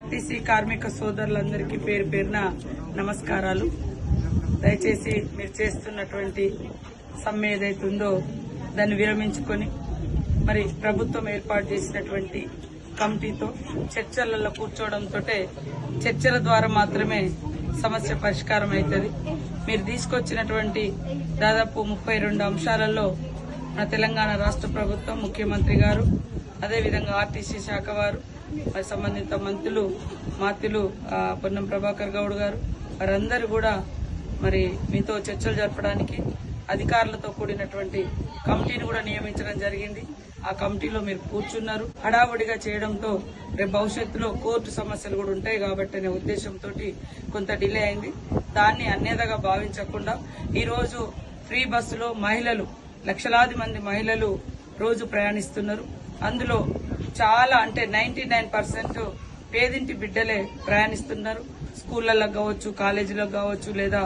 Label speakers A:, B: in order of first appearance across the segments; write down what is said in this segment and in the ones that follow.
A: RTC కార్మిక సోదరులందరికీ పేరు పేరున నమస్కారాలు. దయచేసి మీరు చేస్తున్నటువంటి సమ్మె ఏదైతుందో దాన్ని విరమించుకొని మరి ప్రభుత్వం ఏర్పాటు చేసినటువంటి కమిటీతో చర్చలలో కూర్చోవడంతో చర్చల ద్వారా మాత్రమే సమస్య పరిష్కారం అవుతుంది. మీరు తీసుకొచ్చినటువంటి దాదాపు 32 అంశాలలో మన తెలంగాణ రాష్ట్ర ప్రభుత్వం, ముఖ్యమంత్రి గారు, అదేవిధంగా ఆర్టీసీ శాఖ వారు, మరి సంబంధిత మంత్రులు మాత్యులు పొన్నం ప్రభాకర్ గౌడ్ గారు వారందరూ కూడా మరి మీతో చర్చలు జరపడానికి అధికారులతో కూడినటువంటి కమిటీని కూడా నియమించడం జరిగింది. ఆ కమిటీలో మీరు కూర్చున్నారు. హడావుడిగా చేయడంతో రేపు భవిష్యత్తులో కోర్టు సమస్యలు కూడా ఉంటాయి కాబట్టి అనే ఉద్దేశంతో కొంత డిలే అయింది. దాన్ని అన్యథగా భావించకుండా ఈరోజు ఫ్రీ బస్సులో మహిళలు, లక్షలాది మంది మహిళలు రోజు ప్రయాణిస్తున్నారు. అందులో చాలా అంటే 99% పేదింటి బిడ్డలే ప్రయాణిస్తున్నారు. స్కూళ్లలో కావచ్చు, కాలేజీలకు కావచ్చు, లేదా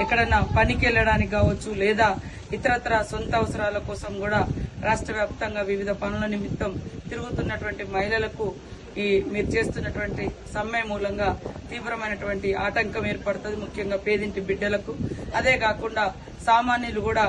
A: ఎక్కడన్నా పనికి వెళ్లడానికి కావచ్చు, లేదా ఇతరత్ర సొంత అవసరాల కోసం కూడా రాష్ట్ర వ్యాప్తంగా వివిధ పనుల నిమిత్తం తిరుగుతున్నటువంటి మహిళలకు ఈ మీరు చేస్తున్నటువంటి సమ్మె మూలంగా తీవ్రమైనటువంటి ఆటంకం ఏర్పడుతుంది, ముఖ్యంగా పేదింటి బిడ్డలకు. అదే కాకుండా సామాన్యులు కూడా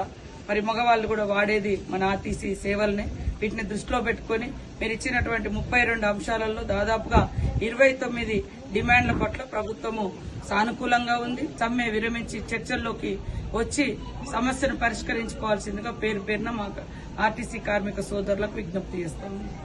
A: మరి మగవాళ్లు కూడా వాడేది మన ఆర్టీసీ సేవలనే. వీటిని దృష్టిలో పెట్టుకుని మీరు ఇచ్చినటువంటి 32 అంశాలలో దాదాపుగా 29 డిమాండ్ల పట్ల ప్రభుత్వము సానుకూలంగా ఉంది. సమ్మె విరమించి చర్చల్లోకి వచ్చి సమస్యను పరిష్కరించుకోవాల్సిందిగా పేరు పేరున మా ఆర్టీసీ కార్మిక సోదరులకు విజ్ఞప్తి చేస్తాము.